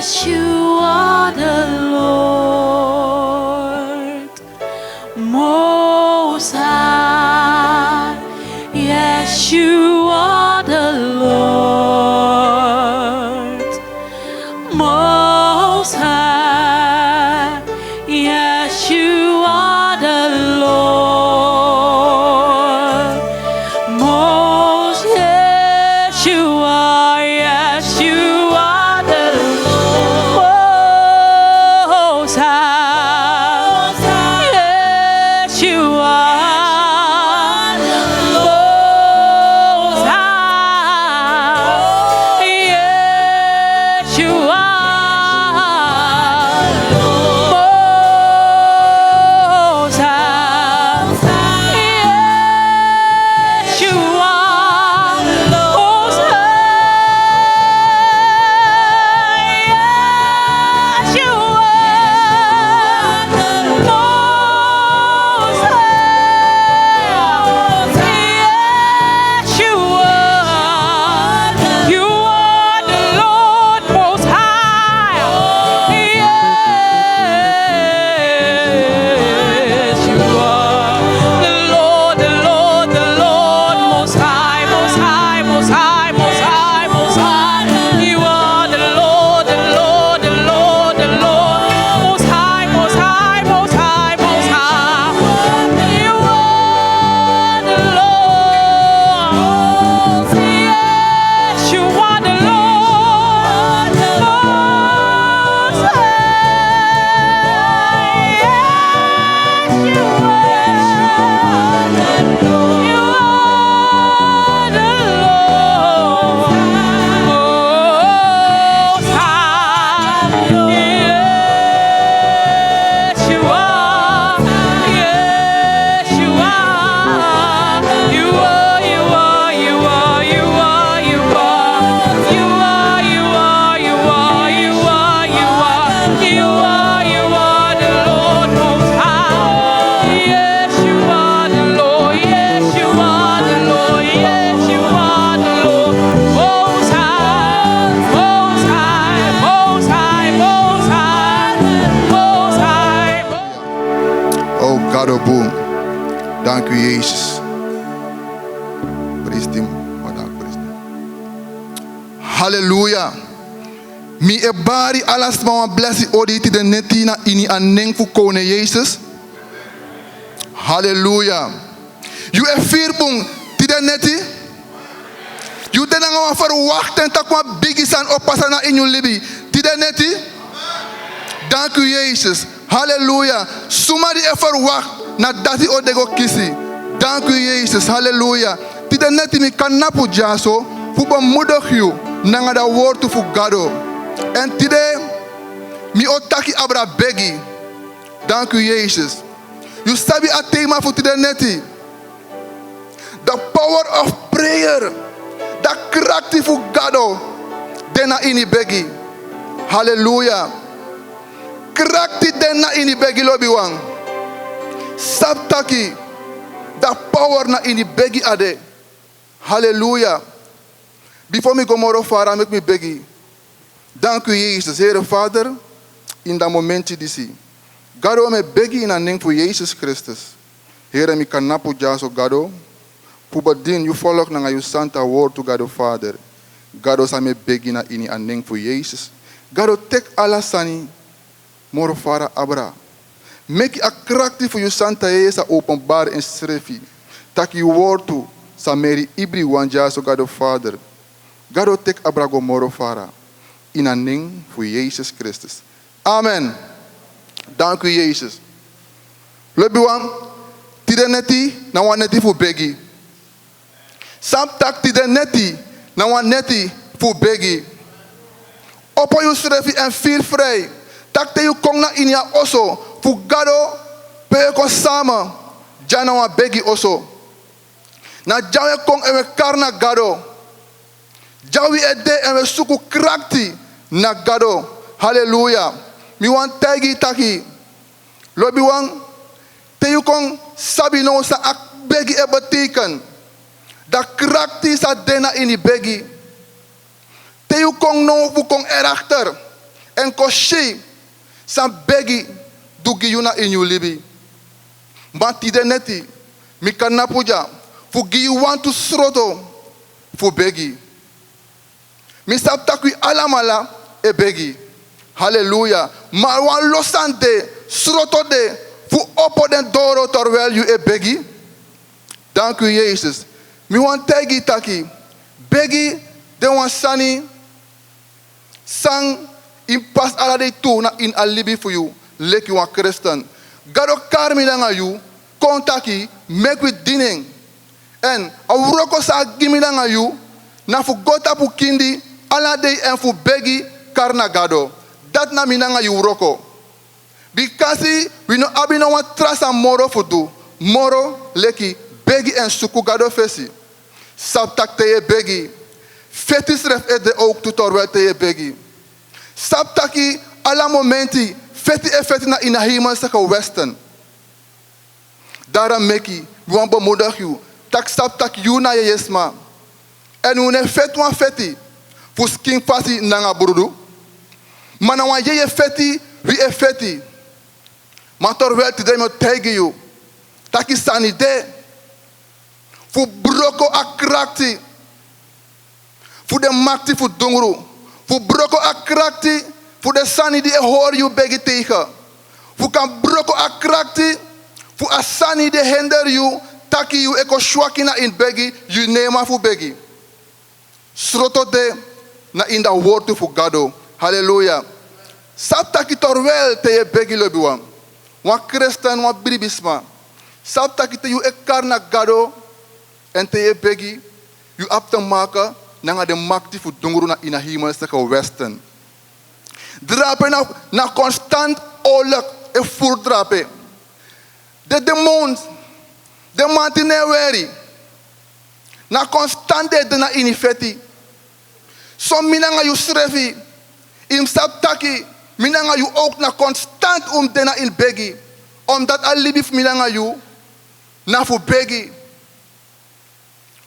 Yes, you are the Lord, Most High. Yes, you are the Lord, Most High. Yes, you are the Lord, Most. Yes, you are. Yes, you are the Most High. Yes, you are Most High. Yes, you are Most High. Yes, you are Most High. Yes, you are Most High. Yes, you are. You are the Lord Most High. Yes, you are the Lord, the Lord, the Lord Most High, Most High, Most High, Most High, Most High. You are the Lord, the Lord, the Lord, the Lord Most High, Most High, Most High, Most High. You are the Lord. Yes, you are the Lord Most High. Yes, you are the Lord. You are the Lord Most High. Yes, you are. Yes, you are. You are, you are, you are, you are, you are. You are, you are, you are, you are, you are. You are, you are the Lord Most High. Yes, you are the Lord. Yes, you are the Lord. Yes, you are the Lord Most High. Most High, Most High, Most High, Most High. Oh God, oh boom. Dank u Jezus. Prijs hem. Oh, dank, prijs hem. Halleluja. Mi ebari alas mama blessi oditi de netina ini aneng fu kone Jezus. Halleluja. You e virbung ti de neti. You den nga verwachten tak ma bigi san oppassana in you libi. Ti de neti. Dank u Jezus. Halleluja. Sumari e verwacht na dati odego kisi. Dank u Jezus. Halleluja. Ti de neti mi kanapu jaso fu bemoedig you nanga da woord fu gado. En tide mi otaki abra begi. Dank u Jezus. You sabi a thema voor tide neti. The power of prayer. Dat krachtig voor gado. Dena ini begi. Halleluja. Krachtig dena ini begi lobi wang. Sabtaki. The power na ini begi ade. Halleluja. Before me go moro fara, make me begi. Dank u Jezus, Heere Vader, in dat momentje die zie. Gado me begi in een ding voor Jezus Christus. Heere, mi kanapu jaso gado. Pubadin, you volg na you santa woord to Gado Vader. Gado sa me begi na ini een ding voor Jezus. Gado tek alasani, moro fara abra. Make a krachtig voor you santa Jezus openbaar en schrifi. Tak you woord to, sa meri ibri wan jaso Gado Vader. Gado tek abrago moro fara. In een ding voor Jezus Christus. Amen. Dank u Jezus. Lebiwan, tide neti na wan neti voor begi. Sam tak tide neti na wan neti voor begi. Oppo je schreef en feel vrij. Tak te je kong na inia oso. Voor gado peko samen. Jana wan begi oso. Na jawe kong en we karna gado. Jawi ede en we suku krakti na gado. Halleluja. Mi wan tagi taki. Lobi wan te you kong sabi no sa ak begi e beteken. Da krakti sa dena ini begi. Te you kong no fu kong erachter. En koshe, san begi, du giyuna in you libi. Maar tide neti, mi kanapuja, fu giyu want to sroto, fu begi. Mi sap takwi alamala, e begi. Hallelujah. Maar wan losante, sroto de, fu opo den doro terwijl you e begi. Dank u Jezus. Mi wan tegi taki, begi, de wan sani, sang, in pas ala de tu na in alibi for you, lek you wan Christian. Gado karmi langa you, kontaki, make with dining. En, a wroko sa gimi langa you, na fu gota pu kindi, ala de en fu begi, karna gado. Dat na minanga you wroko. Because we no abi no wan trasa moro fu do. Moro, leki, begi en suku gado fesi. Saptak te ye begi. Fetis ref et de ook tutorwel te ye begi. Saptaki alla momenti feti e feti na in hemelse westen. Daarom meki, we wan bemoedig you. Tak saptak you na je yesma. En une fet wan feti. Fu skin fasi nanga burudu. Mana wan je feti, wie e feti. Maar terwijl te me tegen you. Taki sani de. Fu broko akrakti. Fu de makti fu dungru. Fu broko akrakti. Fu de sani die hoor you begi tegen. Fu kan broko akrakti. Fu asani de hinder you. Taki you eko shwakina in begi. You nema fu begi. Sroto de na in da woord fu gado. Hallelujah. Sap taki torwel te ye begi lobiwam. Wan Christen wan bribisma. Sap taki te you ekar na gado. En te je begi, je op te maken, naar de makti voor dongru na in hemelse westen. Drapen na constant oorlog en voordrapen. De demons, de mantineweri, na constante de na inifeti. Som minanga you srefi, im saptaki, minanga you ook na constant de na in begi. Omdat alibif minanga you, na voor begi.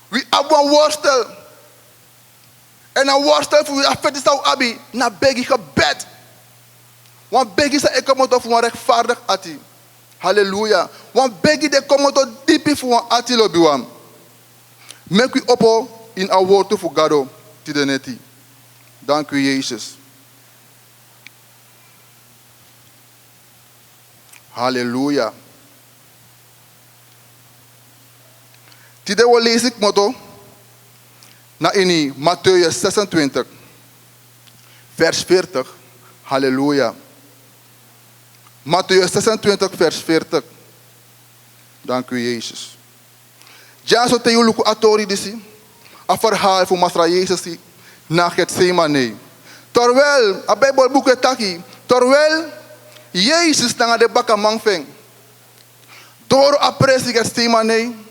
We hebben een worstel. En een worstel voor je afet is nou abi. Na begi gebed. Want begi is een ekomoto voor een rechtvaardig ati. Halleluja. Want begi de komoto diepi voor een ati lobiwam. Mek u oppo in een woord voor gado. Tideneti. Dank u Jezus. Halleluja. Tide lees ik motto na in Mattheüs 26, vers 40. Halleluja. Mattheüs 26, vers 40. Dank u Jezus. Ja, zo te jullie atori disi. Een verhaal voor Masra Jezus na Gethsemane. Terwijl, a Bijbelboek etaki, terwijl Jezus na de baka mangfeng. Door apresi Gethsemane.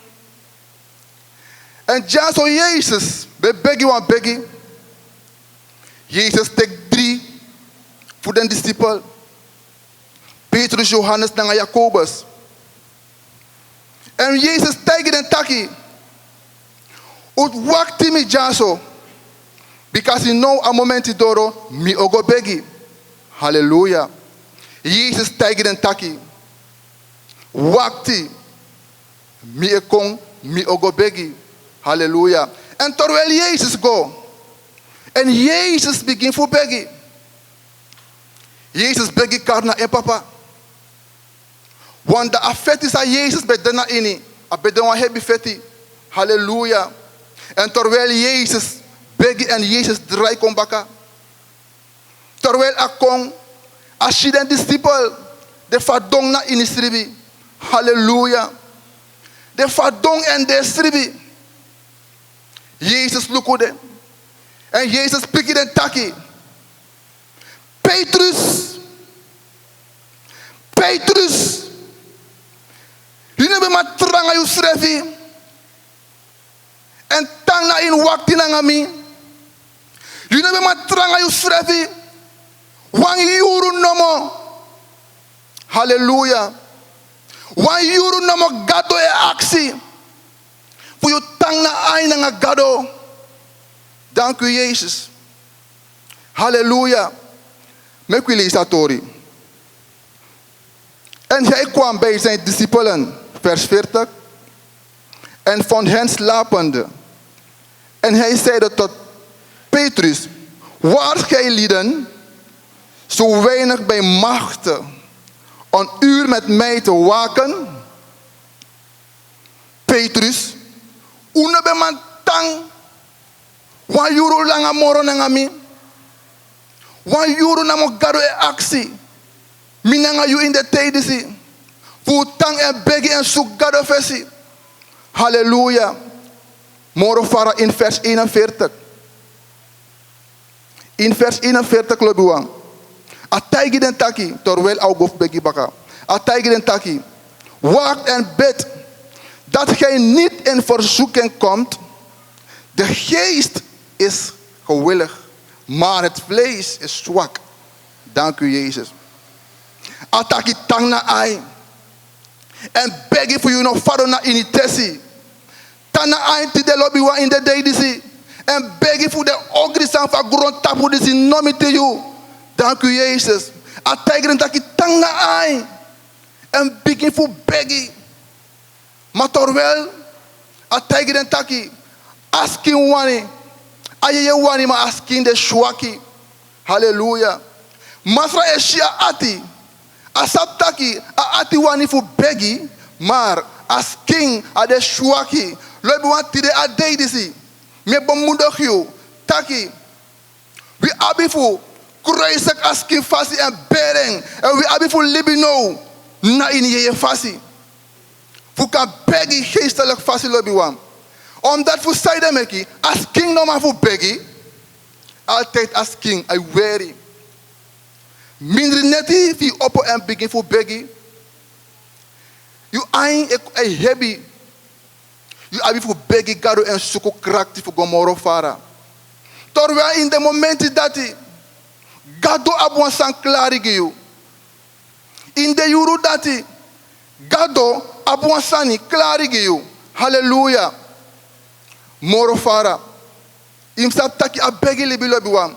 En ja, zo Jezus, we begi wan begi. Jezus tek 3 voor de discipel. Petrus, Johannes en Jacobus. En Jezus tegen den taki. Ut wakti mi jaso. Because you know a momenti doro mi ogo begi. Halleluja. Jezus tegen den taki. Wakti mi ekong mi ogo begi. Halleluja. En terwijl Jezus go. En Jezus begin voor begi. Jezus begi karna en papa. Want de afet is aan Jezus bij dena ini. A bedena hebi feti. Halleluja. En terwijl Jezus begi en Jezus draai kon baka. Terwijl akong. Als je den discipel. De fadong na ini sribi. Halleluja. De fadong en de sribi. Jezus lukude. En Jezus piki den taki. Petrus. Petrus. Jullie hebben maar tranga je schreef. En tanga in wakti na ngami. Jullie hebben maar tranga je schreef. Wang yuru nomo. Halleluja. Wang yuru nomo gado e actie. Voor je tang na aina nga gado. Dank u Jezus. Halleluja. Met wie lees dat Tori? En hij kwam bij zijn discipelen, vers 40, en vond hen slapende. En hij zeide tot Petrus, waart gij lieden zo weinig bij machte, een uur met mij te waken? Petrus, una be man tang, wa yuru langa moro nangami, wa yuru namo gado e aksi, minanga yu in de tijdisi, fu tang en begi en zoek gado versi. Halleluja. Moro fara in vers 41. In vers 41 lobuang. Ataigi den taki, terwijl augof begi baka. Ataigi den taki, waakt en bid, dat gij niet in verzoeking komt. De geest is gewillig, maar het vlees is zwak. Dank u, Jezus. Ataki tang na ai. En begi voor u nog faro na initesi. Tana ai ti de lobby wa in de deidisi. En begi voor de ogri san van grond tapu disi nomi te you. Dank u, Jezus. Ataki den taki tang na ai. En begi voor begi. Maar terwijl, atagi den taki, asking wani, ayeye wani ma asking de shwaki. Halleluja. Masra eshia ati, asap taki, a ati wani fu begi, maar asking a de shwaki. Lobi wan tide a deidisi, me bomundok you, taki. We abi fu, kruisek asking fasi en bering, en we abi fu libino, na in yeye fasi. Voor kan begi geestelijk vastlopen. Omdat voor zijde meki, als king no maar voor begi, altijd als king, I weary. Minder neti fi oppo en begin voor begi. You ain e heavy. You abi voor begi gado en suko krakti voor gomoro fara. Terwijl in de momenten dat hij gado abuan san klarigi you. In de juru dat hij gado abuansani klarigi you. Halleluja. Moro fara. Imsa taki abegi libi lobi wam.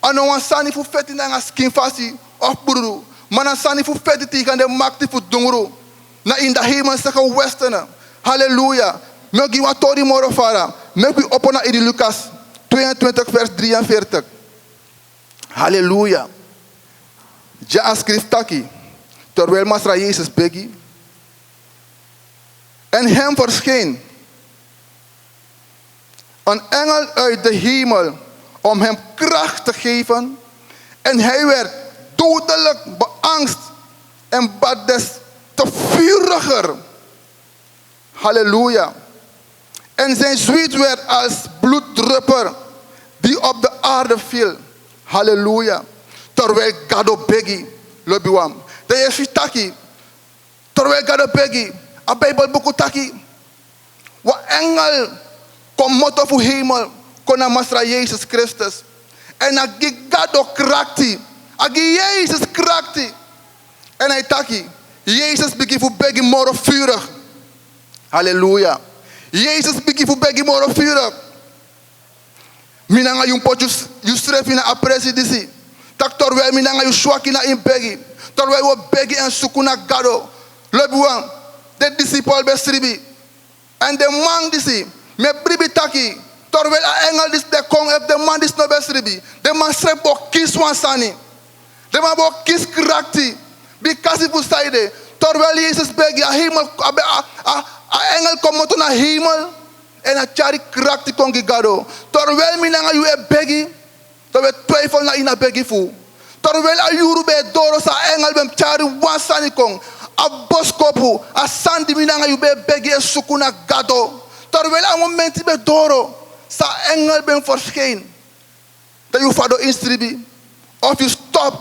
Ano wansani fu feti na skin fasi of buru. Manasani fu feti tikan de makti fu dunguru. Na in de hemel saka westerner. Halleluja. Melgi watori moro fara. Melgi opona in Lucas 22 vers 43. Halleluja. Ja schrift taki. Terwijl Masra Jezus begi. En hem verscheen een engel uit de hemel om hem kracht te geven. En hij werd dodelijk beangst en bad des te vuriger. Halleluja. En zijn zweet werd als bloeddruppel die op de aarde viel. Halleluja. Terwijl Gado begi lobiwam. De je taki. Terwijl Gado begi. A Bijbelboek taki. Wa engel kom moto fu hemel kona Masra Jezus Christus. En a gigado krakti. A Jezus krakti. En hij taki. Jezus begin fu begi moro vurig. Halleluja. Jezus begin fu begi moro vurig. Minanga yung potjus yusrefi na apresi disi. Tak torwel minanga yu swaki na in begi. Torwel wo begi en sukuna gado. Lebuang. De disciple bestribi. En de man disi. Me bribi taki. Terwijl a engel dis de kong heb de man dis no bestribi. De man strep bo kis wansani. De man bo kis krakti. Bikasi fu saide. Terwijl Jezus begi a hemel. A engel komt naar hemel. En a chari krakti kongi gado. Terwijl minanga yu e begi. Terwijl twijfel na ina begi fu. Terwijl a yuru be doro sa engel bem chari wansani kong. A boskopu, a sandi minanga yu be begi e sukuna gado. Terwijl a momenti be doro, sa engel ben verscheen. Dat you fado instribi. Of you stop,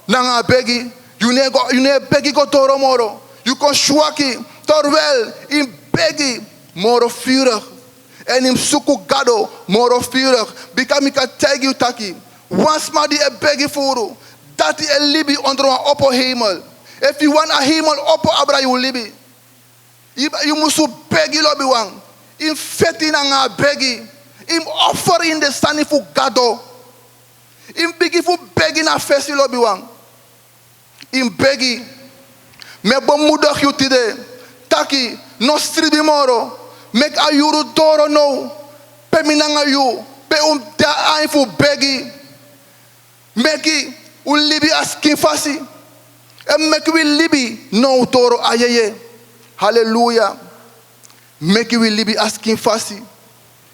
nanga begi, you ne begi go doro moro. You kon shwaki, terwijl in begi moro vurig. En in suku gado moro vurig. Because ik kan tegen you taki. Once ma die e begi furu, dat die e libi onder een oppo hemel. If you want a hemel oppo abra you libi. You must begi lobi wang. In feti na nga begi. In offer in de sani fu gado. In bigi fu begi na fesi lobi wang. In begi. Me bon moedig you today. Taki, no stribi moro. Make a yuru doro no. Pe minanga you. Pe da ain fu begi. Make u libi askin fasi. En make we libi no doro ayeye. Hallelujah. Make we libi askin fasi.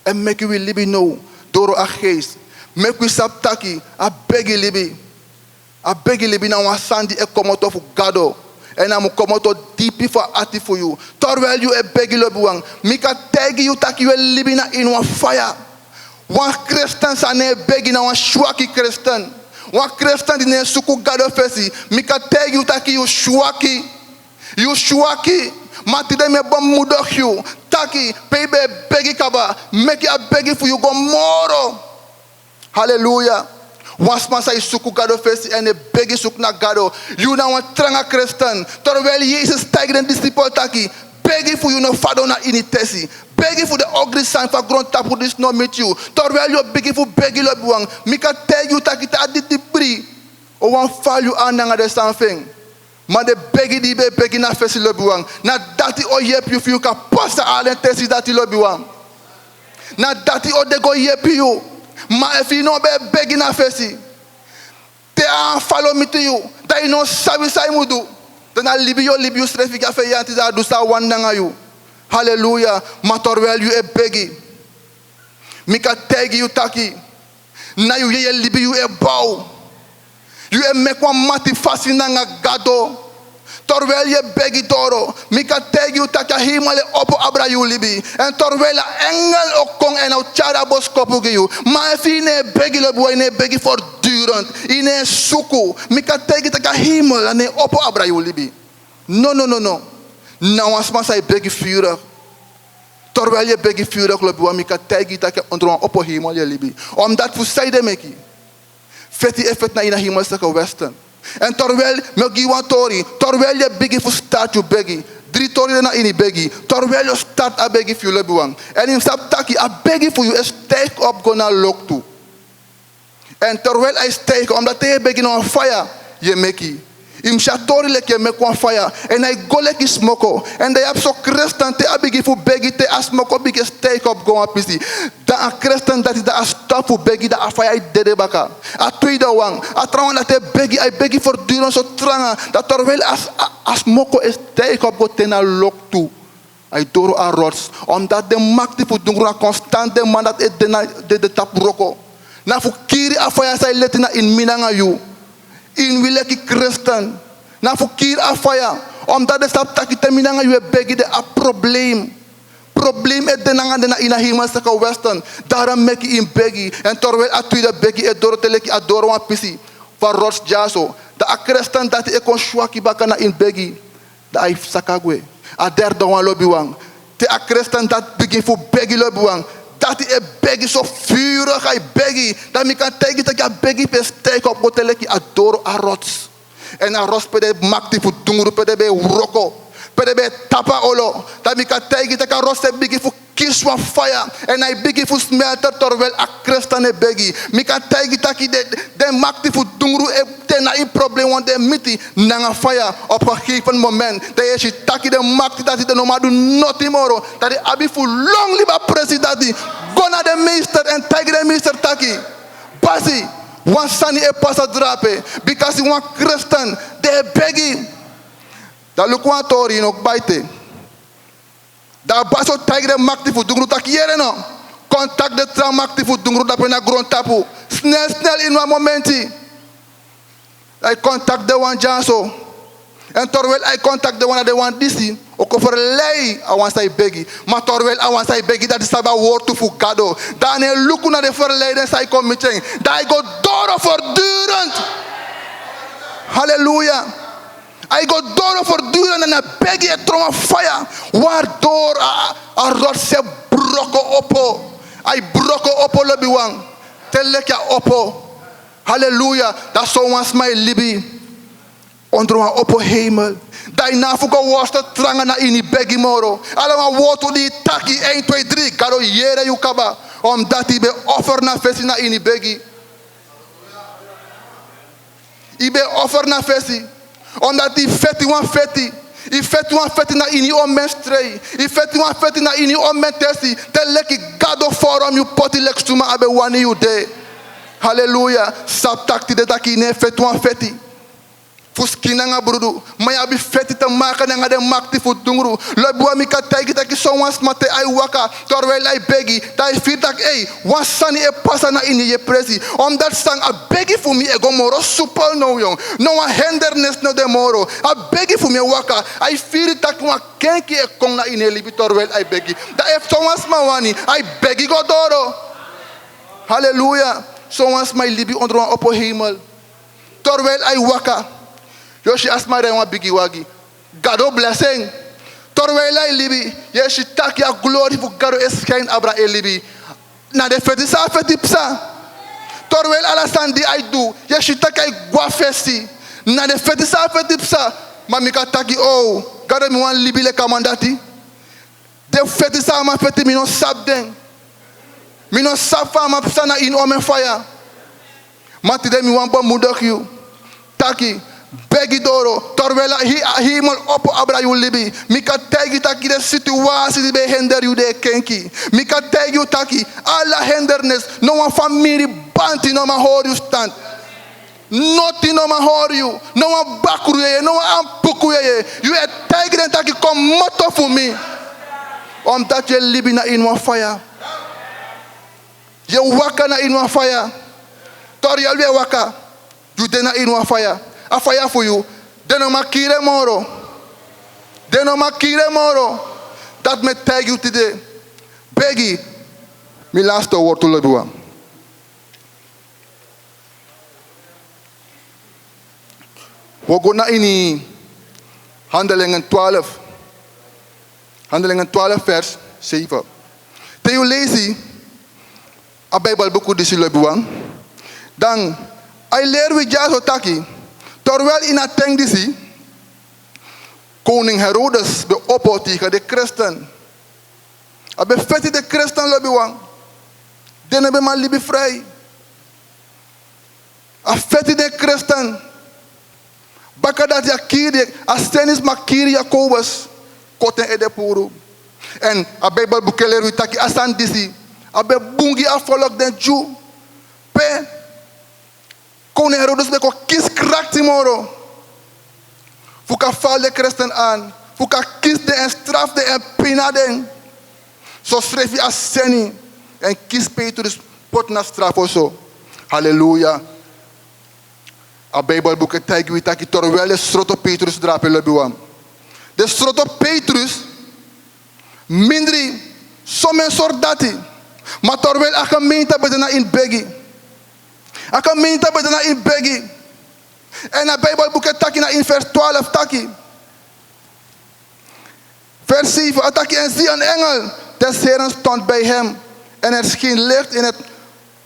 En make we libi no doro a geest. Make we sap taki a begi libi. A begi libi na wan sandi e komoto fu gado. En amu komoto dipi for ati for you. Terwijl you e begi lobi wang. Mika tegi you taki you libi na in wan fire. Wan Christian sa ne begi na wan shwaki Christian. Wan Christian di ne suku gado fesi. Mika tegi you taki you shwaki. You shwaki. Matide me bom mudok you. Taki pebe begi kaba. Make it a begi for you go moro. Hallelujah. Once man say suku gado fesi en e begi suk na gado. You na wan tranga Christian. Terwijl Jezus tegen den disciple taki. Begi for you no fado na initesi. Begi for the ugly sign for grond tapu this no meet you. Terwijl you begi for begi lo buang. Mika tell you taki ta di dibri. O wan fall you aan nga de something. Maar de begi di be begi na fesi lo buang. Na dati o yep you for you ka pasta alen tesi dati lo buang. Na dati o de go yep you. Maar if you know be begi na fesi. Te aan follow me to you. Dat you know sabi sa you do. Dan a libi you strefi ka fe yanti da do sa wan nga you. Hallelujah. Maar terwijl you e begi. Mika tegi you taki. Na you ye libi you e bau. You e make one mati fasi na nga gado. Terwijl je begi toro. Mika tegi you taki a himale opo abra you libi. En terwijl a engel ook kong en au chara bos kopu ge you. Maar if je ne begi lo boy ne begi voortdurend. Ine suku. Mika tegi taki a himel ne opo abra you libi. No. Nou als man zei begi vurig. Terwijl je begi vurig lo boy mika tegi taki onder een opo himel je libi. Omdat voor zij de meki. Feti effect na ina himelselijke westen. En terwijl me giwa tori, terwijl je begi voor start you begi. 3 tori na ini begi. Terwijl je start a begi voor lebuang. En in stap taki a begi voor you is take up gonna look to. En terwijl hij steek omdat hij begi no fire je meki. Im shatori lek je mek one fire. En hij go lek is smoko. En hij heb zo Christen te abigi voor begi te as smoko bigi steek op go apisi. Da a Christen dat is da a stop voor begi da a fire dede baka. A tweede wang. A trouwen dat hij begi voortdurend zo tranga. Dat terwijl as smoko is steek op go tena lok toe. Hij doro a rots. Omdat de makti voor dungura constant de man dat de tap roko. Na voor kiri a fire say letina in minanga you. In wileki Christen. Na fukir afaya. Omdat de stap taki terminanga you begi de a probleem. Probleem et denanga de na ina himelselijke westen. Daarom meki in begi. En terwijl a tweede begi et doro teleki a doro wan pisi. Van rots jaso. Da a Christen dat e kon shwaki baka na in begi. Da a sakagwe. A derde wan lobby wang. Te a Christen dat begin voor begi lobby wang. Dat hij begi zo vurig, hij begi. Dat ik kan tegen dat je begi per steek op hoteleki adoro a rots. En a rots pede makti voor dunguru pede be roko. Pede be tapa olo. Dat ik kan tegen dat je rots begi voor kiss van fire. En hij begi voor smelter terwijl a Christen he begi. Ik kan tegen dat je de makti voor dunguru tena in probleem want de miti nanga fire op een gegeven moment. Dat je taki de makti dat hij de normaal doen nothing more. Dat hij abi voor long liba president. Go naar de meester en tegen de meester taki. Basi, wan sani e pasa drape. Because wan Christen, de begi. Dat luk wan tori nog baite. Dat baso tegen de makti voor dungru taki yere no. Contact de tram makti voor dungru dat na grond tapu. Snel in een momenti. Hij contact de wan janso. En terwijl hij contact de wan de wan disi. Ook overlei awan sai begi. Maar terwijl awan sai begi dat isaba woord to voor gado. Dan hij luku naar de verleden sai committing. Dat hij go door voortdurend. Halleluja. Hij go door voortdurend en hij begi het trom fire. Waardoor a rot se broko opo. Hij broko opo lobi wang. Telek ya opo. Halleluja. Dat zo was mijn libi. Onder een open hemel. Dat je na fuka worsten trangen na ini begi moro. Allemaal woord die taki 1, 2, 3. Karo yere yukaba. Omdat hij be offer na vesi na ini begi. I be offer na fesi. Omdat die feti wan feti. I feti wan feti na ini om men strei. I feti wan feti na ini om men testi. Te leki gado forum you poti lek stuma abe wani you de. Hallelujah. Sap takti de taki ne feti wan feti. Fuskina nga brudu. Maya bi feti te maka nga de makti fu dungru. Lobua mi ka taigi taki so wan smate ai waka. Torwel ai begi. Tai fir tak wan sani e pasa na ini ye presi. Omdat sang a begi fu mi e gomoro supal no yong. No wan hindernis no de moro. A begi fu mi waka. Ai fir tak wan kenki e kong na ini libi torwel ai begi. Da e so wan smawani. Ai begi godoro. Hallelujah. So wan smai libi onder wan oppo hemel. Torwel ai waka. Yoshi asmare wan bigi wagi. Gado blessing. Torwela libi. Yeshi tak ya glory fu gado eskain abra elibi. Na de feti sa feti psa. Torwel ala sandi I do. Yeshi tak ay gwa festi. Na de feti sa feti psa. Mami ka taki oh. Gado mi wan libi le kamandati. De feti sa ma feti mi non sab den. Mi non sab fa ma psa na in omen fire. Mati de mi wan bon mudok you. Taki. Begi doro, torwela himel op abra you libi. Mika tegi taki de situatie die be hinder you de kenki. Mika tegi you taki alla hindernis. No one family banti no ma hoor you stand. Noti no ma hoor you. No one bakru ye, no one ampuku ye. You e tegi den taki kom moto for me. Omdat je libi na in one fire. Je waka na in one fire. Tor je alweer waka. You de na in one fire. A fire for you. De no makire moro. De no makire moro. Dat me tag you today. Begi. Mi last word to Lebua. We gaan naar in Handelingen 12. Handelingen 12 vers 7. Te je lezen. A Bijbelboek die ze Lebua. Dan. I leer we jazo taki. Terwijl in het tank disi, koning Herodes be oppo tegen de christen. Abe feti de christen lobi wang. Dene be man libi vrij. A feti de christen. Baka dat ya kiri, a stenis ma kiri Jacobus. Koten ede puru. En a Bijbel boekeleer u taki asan disi. Abe bungi a volk den Jew. Pe. Koning Herodes be ko kies krak timoro. Fuka val de christen aan. Fuka kies de en straf de en pinaden. Zo schreef je als seni. En kies Petrus pot na straf also. Halleluja. A Bijbelboek het tijg wie taki terwijl de stroto Petrus drapen lebuam. De stroto Petrus mindri somen soldati. Maar terwijl a gemeente bedena in begi. A gemeente bedena in begi. En a Bijbelboek het taki na in vers 12 taki. Vers 7. Ataki en zie een engel des Heren stond bij hem. En er scheen licht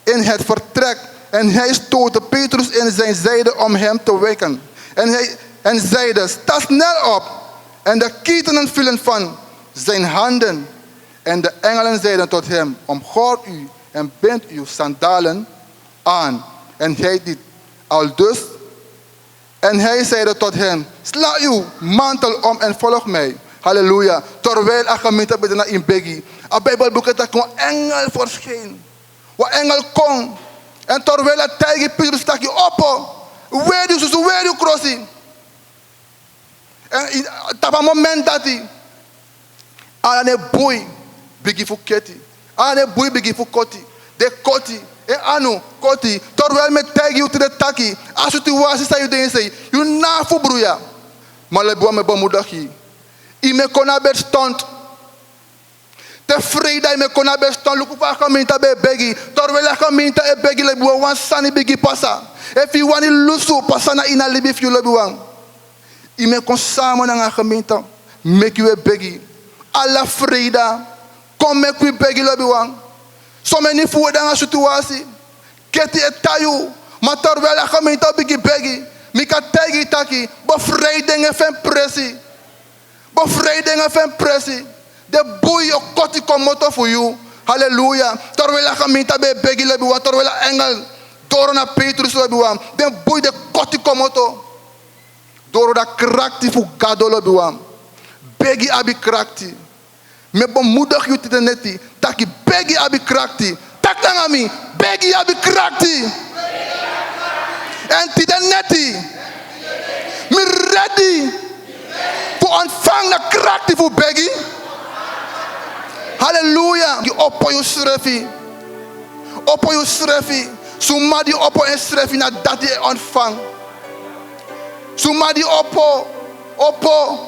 in het vertrek. En hij stootte Petrus in zijn zijde om hem te wekken. En zeide, sta snel op. En de ketenen vielen van zijn handen. En de engelen zeiden tot hem, omgord u en bind uw sandalen aan. En hij deed aldus. En hij zeide tot hem, sla uw mantel om en volg mij. Halleluja. Terwijl a gemeente bedena in begi. A Bijbelboek het dat een engel verscheen. Wat engel kon. En terwijl het tijge Petrus stak je op. Waar je crossie. En op een moment dat hij. Aan een boy begi voor keti. Aan een boy begi voor koti. De koti. En anu koti. Terwijl met tijge je te de taki. Als je te was is dat je denkt. Je na voor broeia. Maar le boa me bemoedig je. Ime kona bet stond. Tevreden ime kona bet stond. Luku pa gemeente be begi. Terwijl a gemeente e begi le boa wan sani begi pasa. If you want lusu pasa na ina libi fiu le boa. Ime kon samen na gemeente. Make you e begi. Alla vrede. Kom make we begi le boa. So many voor dan situatie. Keti etayu. Maar terwijl a gemeente begi begi. Mika tegi taki. Bevrijding en fen pressie. Bevrijding van pressie. De boeien kotti komoto voor jou. Halleluja. Terwijl de gemeente bij begi lebi wat terwijl de engel Door na Petrus lobi wam. Den boy de koti komoto. Door da krakti fu gado lobi wam. Begi abi krakti. Me bemoedig je te neti. Taki begi abi krakti. Tak ami. Begi abi krakti. En ti de neti. Me ready. Voor ontvang na krakti fu begi. Halleluja. Je oppo je schrefi. Oppo je schrefi. Suma die oppo en schrefi na dat je ontvang. Suma die oppo. Oppo.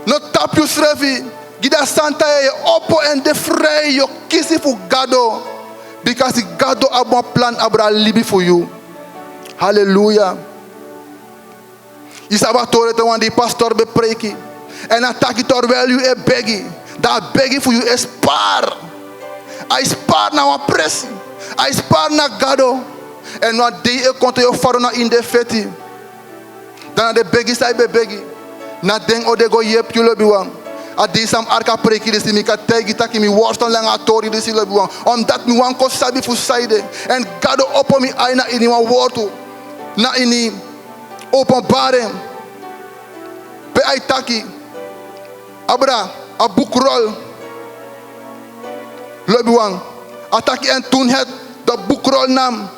No tap je schrefi. Gida santa je oppo en de vrij. Je kiezen voor gado. Because gado abo plan abra libi for you. Halleluja. Isaba tore te wan die pastor bepreki. En ataki terwijl u e begi. Dat begi voor u is spaar. Hij spaar na wan pressie. Hij spaar na gado. En wat die e konto yo faro na in de feti. Dan de begi sai be begi. Na den o de go yep you lobi wan. A die sam arka preki desi mi ka tegi taki mi worston lang a tori desi lobi wan. Omdat mi wan ko sabi fu saide. En gado opo mi aina ini wan wortu. Na ini openbaring. Be ai taki. Abra, a boekrol. Lobi wan. Ataki en toen het de boekrol nam.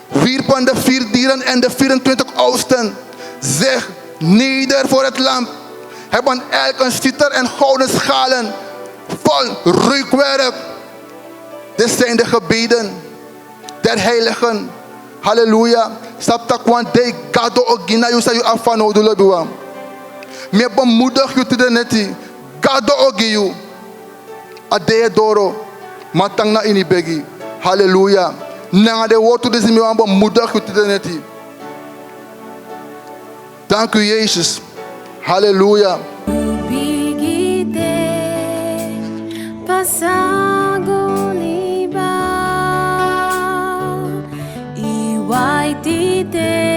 Wierpen de 4 dieren en de 24 oudsten. Zeg, neder voor het lamp. Hebben elk een citer en gouden schalen. Vol reukwerk. Dit zijn de gebeden der heiligen. Halleluja. Stap takwan de gado ogina yu sa yu afano do lobi wan. Me bemoedig je te de neti. Gado ogiyu. Adeye doro. Matang na ini begi. Halleluja. Nanga de woord dus me wan bemoedig je te de neti. Dank u Jezus. Halleluja. Ubigite pasagoliba iwaitite